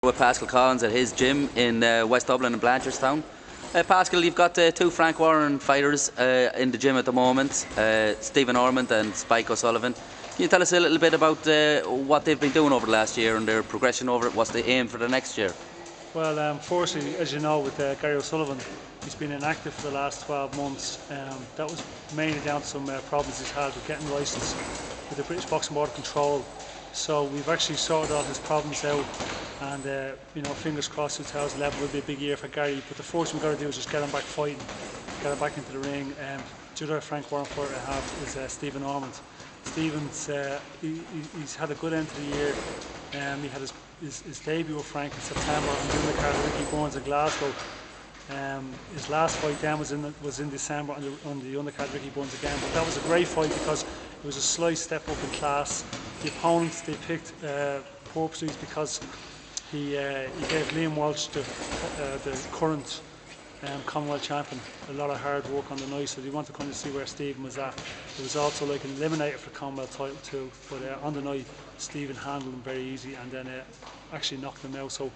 With Paschal Collins at his gym in West Dublin and Blanchardstown. Paschal, you've got two Frank Warren fighters in the gym at the moment, Stephen Ormond and Spike O'Sullivan. Can you tell us a little bit about what they've been doing over the last year and their progression over it? What's the aim for the next year? Well, firstly, as you know, with Gary O'Sullivan, he's been inactive for the last 12 months. That was mainly down to some problems he's had with getting licensed with the British Boxing Board of Control. So we've actually sorted all his problems out, and you know, fingers crossed 2011 will be a big year for Gary. But the first thing we've got to do is just get him back fighting, get him back into the ring. The other Frank Warren fighter I have is Stephen Ormond. Stephen's he's had a good end to the year. He had his debut with Frank in September on the undercard of Ricky Burns in Glasgow. His last fight then was in December on the undercard Ricky Burns again. But that was a great fight because it was a slight step up in class. The opponents they picked purposely because he gave Liam Walsh, the current Commonwealth champion, a lot of hard work on the night, so they wanted to kind of see where Stephen was at. It was also like an eliminator for the Commonwealth title too, but on the night Stephen handled him very easy and then actually knocked him out. So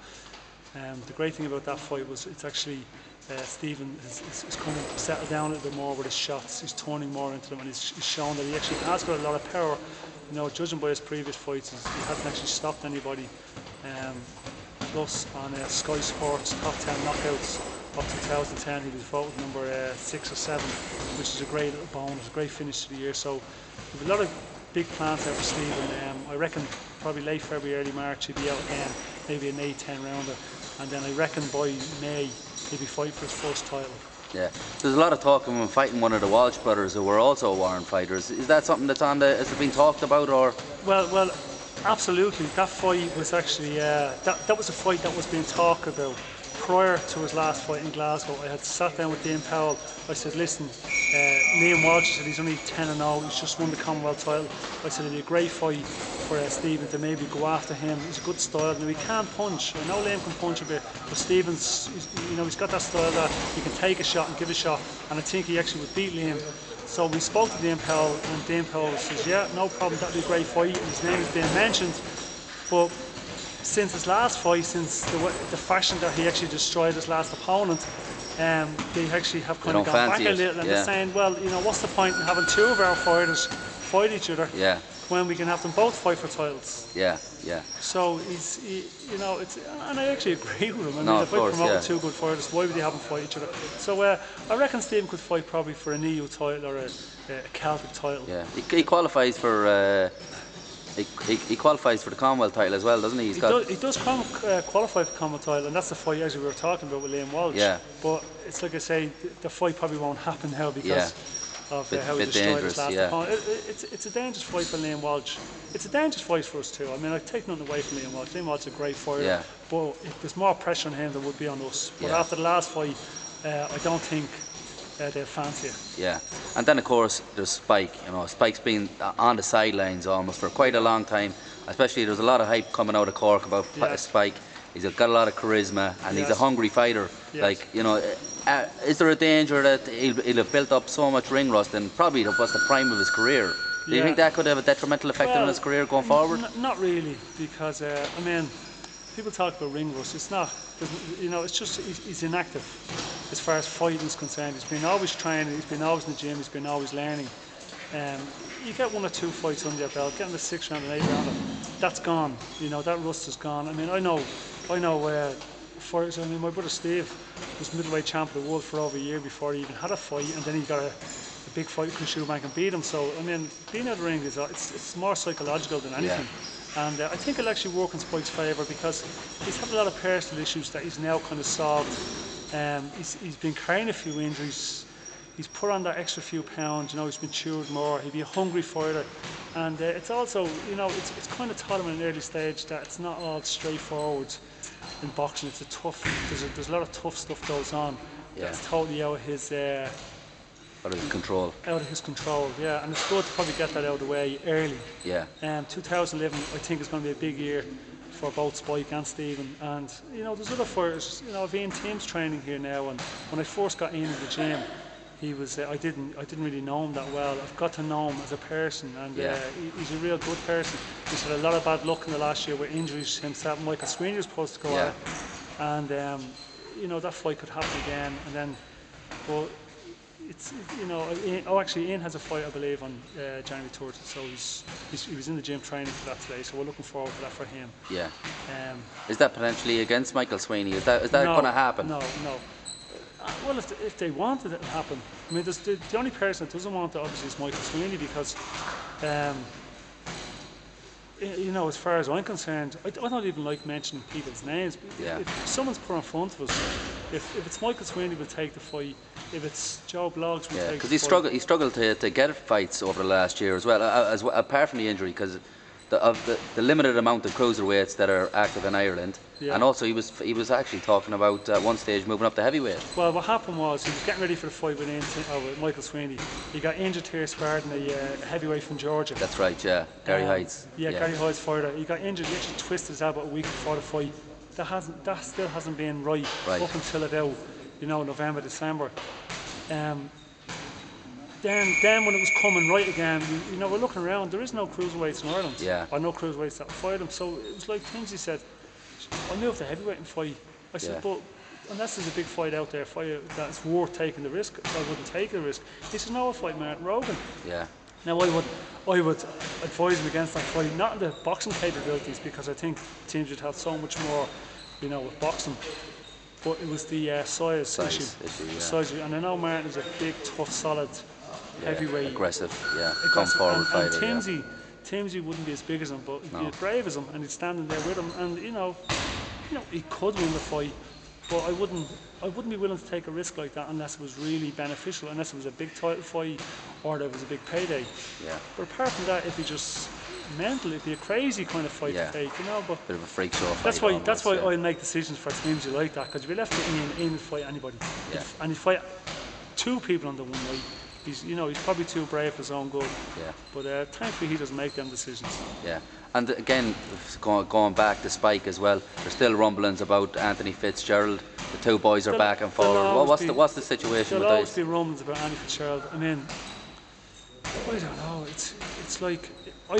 the great thing about that fight was it's actually Stephen is coming to settle down a little bit more with his shots. He's turning more into them, and he's shown that he actually has got a lot of power. You know, judging by his previous fights, he hasn't actually stopped anybody. Plus on Sky Sports top 10 knockouts of 2010, he was voted number 6 or 7, which is a great little bonus, a great finish to the year. So we have a lot of big plans out for Stephen. I reckon probably late February, early March he'll be out again, maybe an 8-10 rounder, and then I reckon by May he'll be fighting for his first title. Yeah, there's a lot of talk of him fighting one of the Walsh brothers who were also Warren fighters. Is that something that's has it been talked about, or? Well, absolutely. That fight was actually that was a fight that was being talked about prior to his last fight in Glasgow. I had sat down with Dean Powell. I said, listen, Liam Walsh said he's only 10-0. He's just won the Commonwealth title. I said it'd be a great fight for Stephen to maybe go after him. He's a good style. Now he can't punch. I know Liam can punch a bit, but Stephen's, you know, he's got that style that he can take a shot and give a shot. And I think he actually would beat Liam. So we spoke to Dean Powell, and Dean Powell says, yeah, no problem, that'd be a great fight. And his name has been mentioned, but since his last fight, since the fashion that he actually destroyed his last opponent, they actually have kind of gone back a little, and they're saying, well, you know, what's the point in having two of our fighters fight each other when we can have them both fight for titles? Yeah. So you know, and I actually agree with him. I mean, if I promote two good fighters, why would they have them fight each other? So I reckon Stephen could fight probably for an EU title or a Celtic title. Yeah, he qualifies for. He qualifies for the Commonwealth title as well, doesn't he? He does qualify for the Commonwealth title, and that's the fight as we were talking about with Liam Walsh. Yeah. But it's like I say, the fight probably won't happen now because of how he destroyed his last opponent. It's a dangerous fight for Liam Walsh. It's a dangerous fight for us too. I mean, I take nothing away from Liam Walsh. Liam Walsh is a great fighter, but there's more pressure on him than would be on us. But after the last fight, I don't think they'll fancy it. Yeah, and then of course there's Spike. You know, Spike's been on the sidelines almost for quite a long time. Especially there's a lot of hype coming out of Cork about Spike. He's got a lot of charisma, and he's a hungry fighter. Like, you know, is there a danger that he'll have built up so much ring rust, and probably was the prime of his career? Do you think that could have a detrimental effect on his career going forward? Not really, because I mean, people talk about ring rust. It's not. You know, it's just he's inactive as far as fighting is concerned. He's been always training. He's been always in the gym. He's been always learning. You get 1 or 2 fights under your belt, getting the 6th round and 8th round, that's gone. You know, that rust is gone. I mean, I know fighters. I mean, my brother Steve was middleweight champion of the world for over a year before he even had a fight, and then he got a big fight with Shoebank and beat him. So I mean, being out of the ring it's more psychological than anything. And I think it'll actually work in Spike's favour because he's had a lot of personal issues that he's now kind of solved. He's been carrying a few injuries. He's put on that extra few pounds. You know, he's matured more. He'll be a hungry fighter, and it's also, you know, it's kind of taught him at an early stage that it's not all straightforward in boxing. It's a tough. There's a lot of tough stuff goes on. That's totally out of his. Out of his control. Out of his control, yeah, and it's good to probably get that out of the way early. Yeah. 2011, I think, is going to be a big year for both Spike and Stephen. And you know, there's other fighters. You know, I've been teams training here now, and when I first got into the gym, he was. I didn't really know him that well. I've got to know him as a person, and he's a real good person. He's had a lot of bad luck in the last year with injuries himself. Michael Sweeney was supposed to go out, and that fight could happen again. And then, but it's actually Ian has a fight, I believe, on January 3rd. So he was in the gym training for that today. So we're looking forward to that for him. Yeah. Is that potentially against Michael Sweeney? Is that going to happen? No. Well, if they wanted it to happen, I mean, the only person that doesn't want it obviously is Michael Sweeney, because, as far as I'm concerned, I don't even like mentioning people's names. If someone's put in front of us, if it's Michael Sweeney, we'll take the fight. If it's Joe Bloggs, we'll take the fight. He struggled to get fights over the last year as well, apart from the injury, because of the limited amount of cruiserweights that are active in Ireland, and also he was actually talking about at one stage moving up to heavyweight. Well, what happened was he was getting ready for the fight with Michael Sweeney. He got injured here sparring a heavyweight from Georgia. That's right, yeah, Gary Heights. Gary Heights fighter. He got injured. He actually twisted his elbow a week before the fight. That still hasn't been right up until about November, December. Then when it was coming right again, we're looking around. There is no cruiserweights in Ireland, or no cruiserweights that will fight him. So it was like Tinsley said, "I'll move to heavyweight and fight." I said, "But unless there's a big fight out there, that's worth taking the risk, I wouldn't take the risk." He said, "No, I'll fight Martin Rogan." Yeah. Now I would advise him against that fight, not the boxing capabilities, because I think teams would have so much more, with boxing. But it was the size issue. Size, and I know Martin is a big, tough, solid. Heavyweight, aggressive, come forward fighter. And Timsy wouldn't be as big as him, but he'd be as brave as him, and he'd stand in there with him. And he could win the fight, but I wouldn't be willing to take a risk like that unless it was really beneficial, unless it was a big title fight or there was a big payday. Yeah. But apart from that, it'd be just mental. It'd be a crazy kind of fight to take, But bit of a freak show. That's why I make decisions for Timsy like that, because if you left it in, would fight anybody, and he'd fight two people on the one night. He's probably too brave for his own good. Yeah. But thankfully he doesn't make them decisions. Yeah. And again, going back to Spike as well, there's still rumblings about Anthony Fitzgerald. The two boys are back and forward. What's the situation with those? There'll always be rumblings about Anthony Fitzgerald. I mean, I don't know. It's like I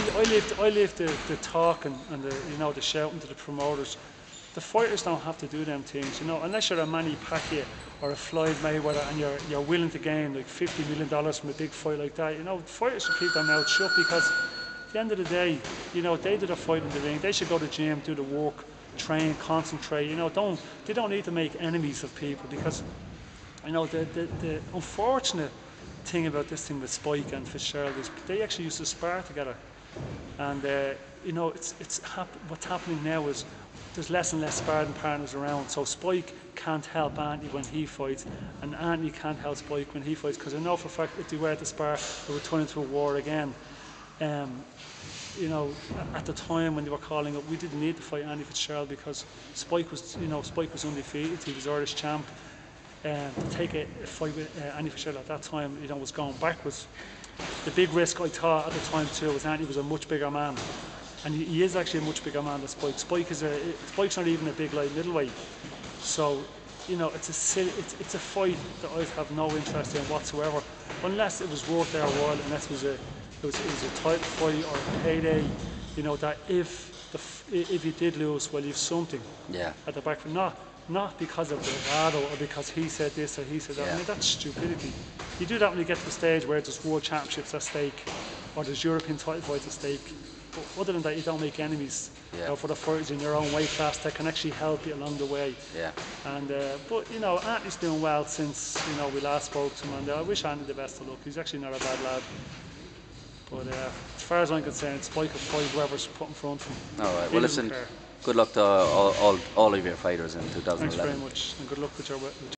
lived the talking and the shouting to the promoters. The fighters don't have to do them things, unless you're a Manny Pacquiao or a Floyd Mayweather and you're willing to gain like $50 million from a big fight like that. Fighters should keep their mouth shut, because at the end of the day, they do the fight in the ring. They should go to the gym, do the work, train, concentrate. They don't need to make enemies of people, because the unfortunate thing about this thing with Spike and Fitzgerald is they actually used to spar together, and what's happening now is there's less and less sparring partners around, so Spike can't help Anthony when he fights, and Anthony can't help Spike when he fights, because I know for a fact if they were to spar, they would turn into a war again. At the time when they were calling up, we didn't need to fight Anthony Fitzgerald, because Spike was undefeated. He was Irish champ. To take a fight with Anthony Fitzgerald at that time, was going backwards. The big risk I thought at the time too was Anthony was a much bigger man. And he is actually a much bigger man than Spike. Spike's not even a big light middleweight. So, it's a fight that I have no interest in whatsoever, unless it was worth their while, unless it was a title fight or a payday. That if you did lose, well, you've something at the back. Not because of bravado or because he said this or he said that. I mean, that's stupidity. You do that when you get to the stage where there's world championships at stake or there's European title fights at stake. But other than that, you don't make enemies for the fighters in your own weight class that can actually help you along the way. Yeah. And but Anthony's doing well since we last spoke to him, and I wish Anthony the best of luck. He's actually not a bad lad. But as far as I'm concerned, Spike will fight whoever's put in front of him. All right. Well, listen. Good luck to all of your fighters in 2011. Thanks very much, and good luck with your